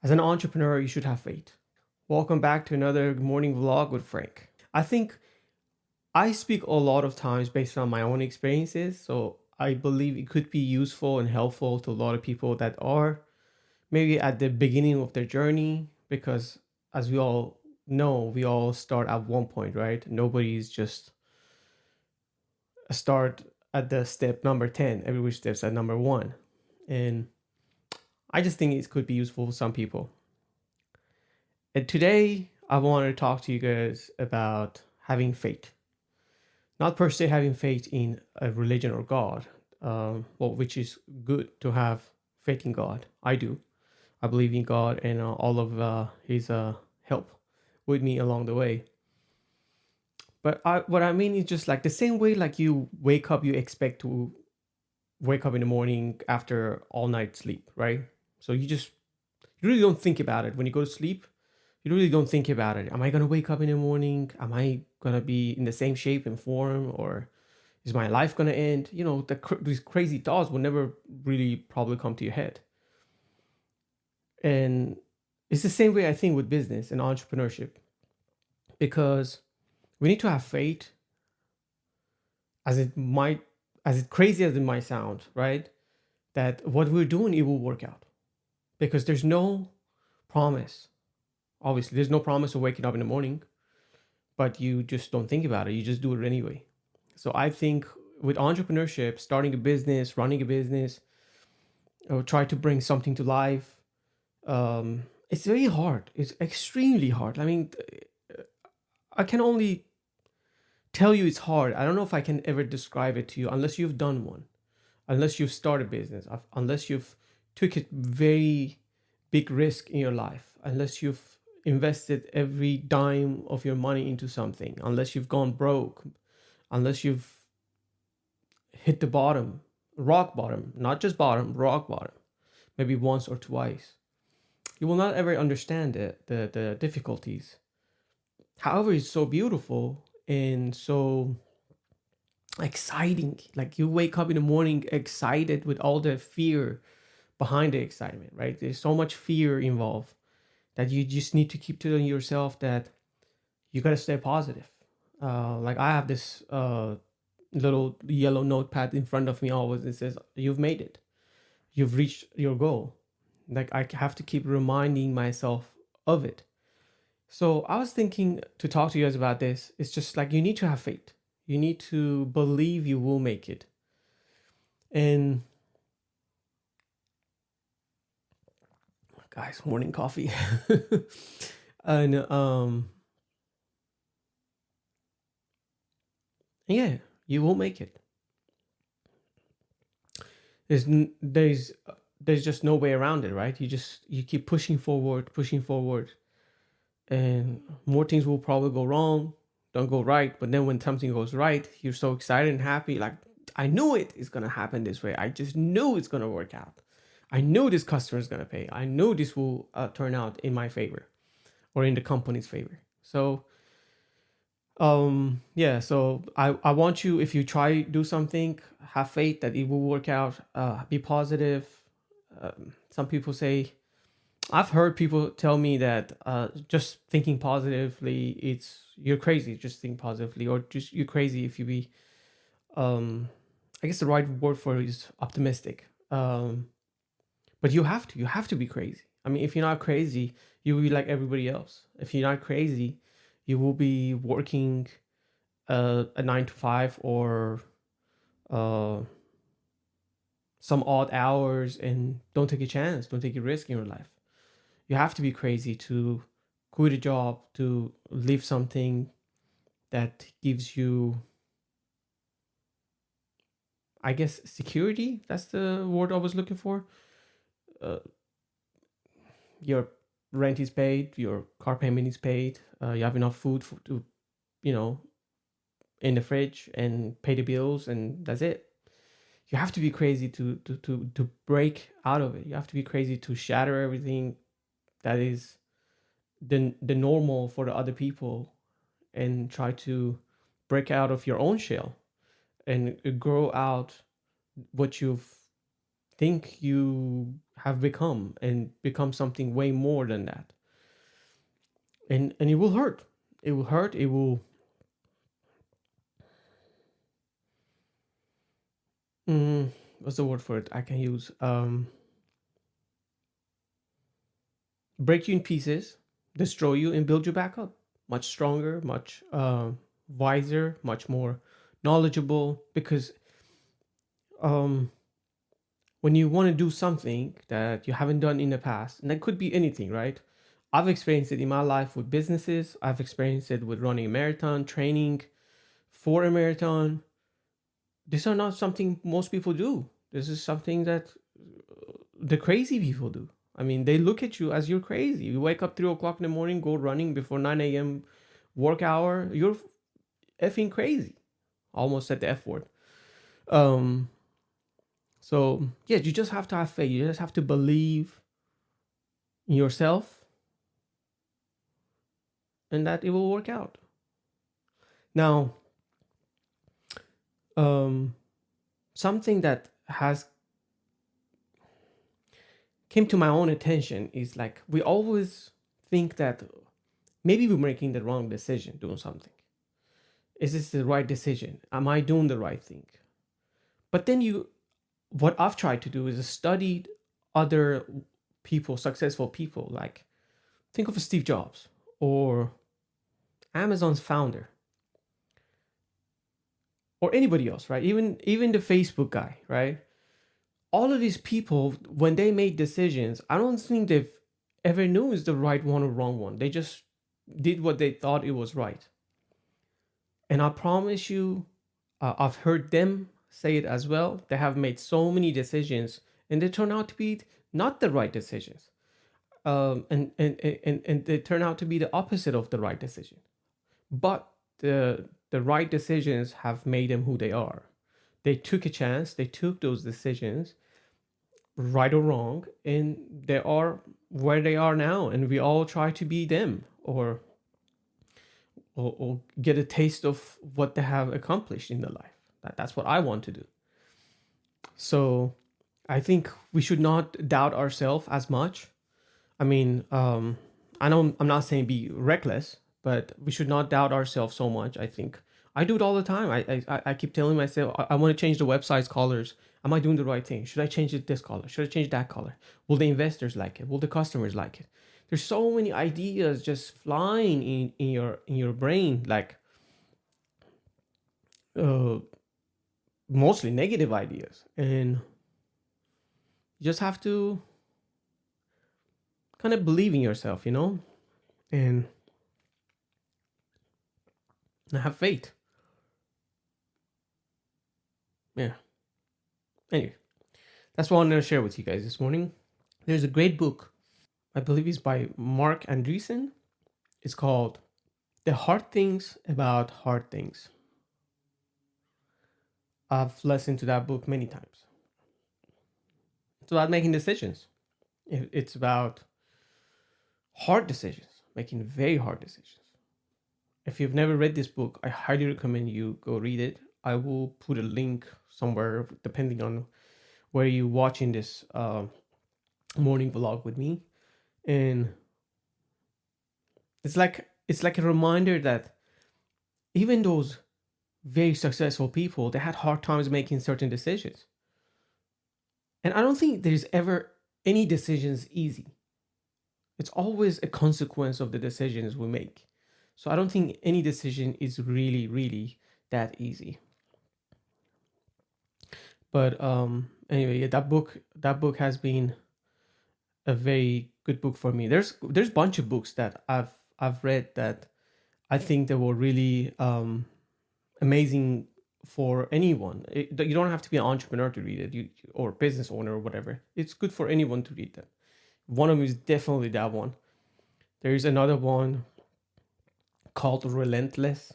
As an entrepreneur, you should have faith. Welcome back to another morning vlog with Frank. I think I speak a lot of times based on my own experiences, so I believe it could be useful and helpful to a lot of people that are maybe at the beginning of their journey, because as we all know, we all start at one point, right? Nobody's just a start at the step number 10. Everybody steps at number 1. And I just think it could be useful for some people. And today, I want to talk to you guys about having faith. Not per se having faith in a religion or God, which is good to have faith in God. I do. I believe in God and all of His help with me along the way. But what I mean is just like the same way, like you wake up, you expect to wake up in the morning after all night sleep, right? So you really don't think about it when you go to sleep. You really don't think about it. Am I gonna wake up in the morning? Am I gonna be in the same shape and form, or is my life gonna end? You know, these crazy thoughts will never really probably come to your head. And it's the same way I think with business and entrepreneurship, because we need to have faith, as it might, as it crazy as it might sound, right? That what we're doing, it will work out, because there's no promise. Obviously, there's no promise of waking up in the morning, but you just don't think about it. You just do it anyway. So I think with entrepreneurship, starting a business, running a business, or try to bring something to life, it's very hard. It's extremely hard. I mean, I can only tell you it's hard. I don't know if I can ever describe it to you unless you've done one, unless you've started a business, unless you've took a very big risk in your life, unless you've invested every dime of your money into something, unless you've gone broke, unless you've hit the bottom, rock bottom, not just bottom, rock bottom, maybe once or twice. You will not ever understand the difficulties. However, it's so beautiful and so exciting. Like you wake up in the morning excited with all the fear behind the excitement, right? There's so much fear involved that you just need to keep telling yourself that you got to stay positive. Like I have this little yellow notepad in front of me always. It says, "You've made it. You've reached your goal." Like I have to keep reminding myself of it. So I was thinking to talk to you guys about this. It's just like you need to have faith. You need to believe you will make it. And guys, morning coffee. And yeah, you will make it. There's just no way around it, right? You keep pushing forward, and more things will probably go wrong, don't go right. But then when something goes right, you're so excited and happy. Like, I knew it is gonna happen this way. I just knew it's gonna work out. I know this customer is gonna pay. I know this will turn out in my favor or in the company's favor. So yeah, so I want you, if you try do something, have faith that it will work out. Be positive. Some people say, I've heard people tell me that just thinking positively, it's you're crazy. Just think positively, or just you're crazy if you be. I guess the right word for it is optimistic. But you have to be crazy. I mean, if you're not crazy, you will be like everybody else. If you're not crazy, you will be working a 9 to 5 or uh, some odd hours, and don't take a chance. Don't take a risk in your life. You have to be crazy to quit a job, to leave something that gives you, I guess, security. That's the word I was looking for. Uh, your rent is paid, your car payment is paid, you have enough food to, you know, in the fridge and pay the bills, and that's it. You have to be crazy to break out of it. You have to be crazy to shatter everything that is the normal for the other people, and try to break out of your own shell and grow out what you think you have become, and become something way more than that. And it will hurt. It will hurt. It will what's the word for it I can use? Break you in pieces, destroy you, and build you back up. Much stronger, much wiser, much more knowledgeable. Because um, when you want to do something that you haven't done in the past, and that could be anything, right? I've experienced it in my life with businesses. I've experienced it with running a marathon, training for a marathon. These are not something most people do. This is something that the crazy people do. I mean, they look at you as you're crazy. You wake up 3 o'clock in the morning, go running before 9 a.m. work hour. You're effing crazy. Almost said the F word. Um, so yeah, you just have to have faith. You just have to believe in yourself, and that it will work out. Now, um, something that has came to my own attention is like we always think that maybe we're making the wrong decision doing something. Is this the right decision? Am I doing the right thing? But then what I've tried to do is study other people, successful people. Like think of Steve Jobs or Amazon's founder or anybody else, right? Even the Facebook guy, right? All of these people, when they made decisions, I don't think they've ever knew is the right one or wrong one. They just did what they thought it was right. And I promise you, I've heard them say it as well. They have made so many decisions, and they turn out to be not the right decisions. And they turn out to be the opposite of the right decision. But the right decisions have made them who they are. They took a chance. They took those decisions, right or wrong, and they are where they are now. And we all try to be them, or get a taste of what they have accomplished in their life. That's what I want to do. So I think we should not doubt ourselves as much. I mean, I know I'm not saying be reckless, but we should not doubt ourselves so much. I think I do it all the time. I keep telling myself I want to change the website's colors. Am I doing the right thing? Should I change it this color? Should I change that color? Will the investors like it? Will the customers like it? There's so many ideas just flying in your brain, like uh, mostly negative ideas, and you just have to kind of believe in yourself, and have faith. Yeah. Anyway, that's what I wanted to share with you guys this morning. There's a great book, I believe it's by Mark Andreessen. It's called The Hard Things About Hard Things. I've listened to that book many times. It's about making decisions. It's about hard decisions, making very hard decisions. If you've never read this book, I highly recommend you go read it. I will put a link somewhere depending on where you're watching this morning vlog with me. And it's like a reminder that even those very successful people, they had hard times making certain decisions. And I don't think there's ever any decisions easy. It's always a consequence of the decisions we make. So I don't think any decision is really, really that easy. But anyway, yeah, that book has been a very good book for me. There's a bunch of books that I've read that I think they were really amazing for anyone. You don't have to be an entrepreneur to read it, or business owner or whatever. It's good for anyone to read that. One of them is definitely that one. There is another one called Relentless.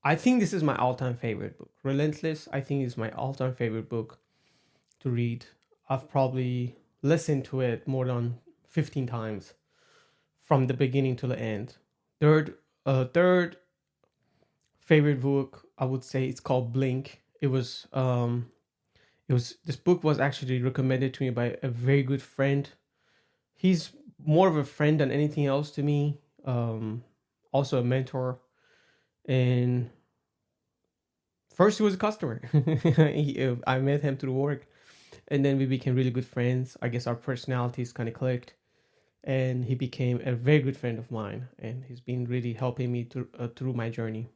I think this is my all-time favorite book. Relentless, I think, is my all-time favorite book to read. I've probably listened to it more than 15 times from the beginning to the end. Third favorite book, I would say it's called Blink. It This book was actually recommended to me by a very good friend. He's more of a friend than anything else to me. Also a mentor. And first he was a customer. I met him through work, and then we became really good friends. I guess our personalities kind of clicked, and he became a very good friend of mine. And he's been really helping me through my journey.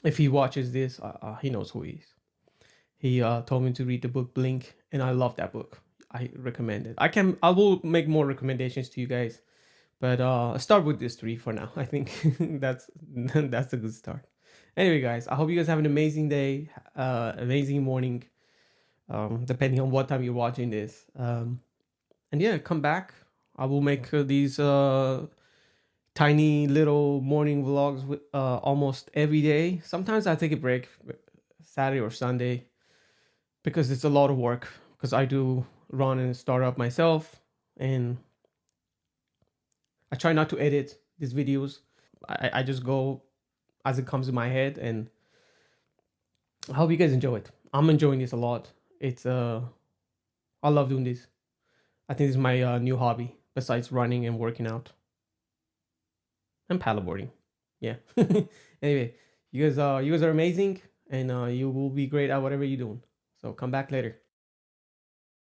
If he watches this, he knows who he is. He told me to read the book Blink, and I love that book. I recommend it. I will make more recommendations to you guys, but start with this three for now. I think that's a good start. Anyway, guys, I hope you guys have an amazing day, amazing morning, depending on what time you're watching this. And yeah, come back. I will make these tiny little morning vlogs with almost every day. Sometimes I take a break, Saturday or Sunday, because it's a lot of work. Because I do run and start up myself, and I try not to edit these videos. I just go as it comes in my head, and I hope you guys enjoy it. I'm enjoying this a lot. It's I love doing this. I think this is my new hobby besides running and working out and paddleboarding. Yeah. Anyway, you guys are amazing, and you will be great at whatever you're doing. So come back later.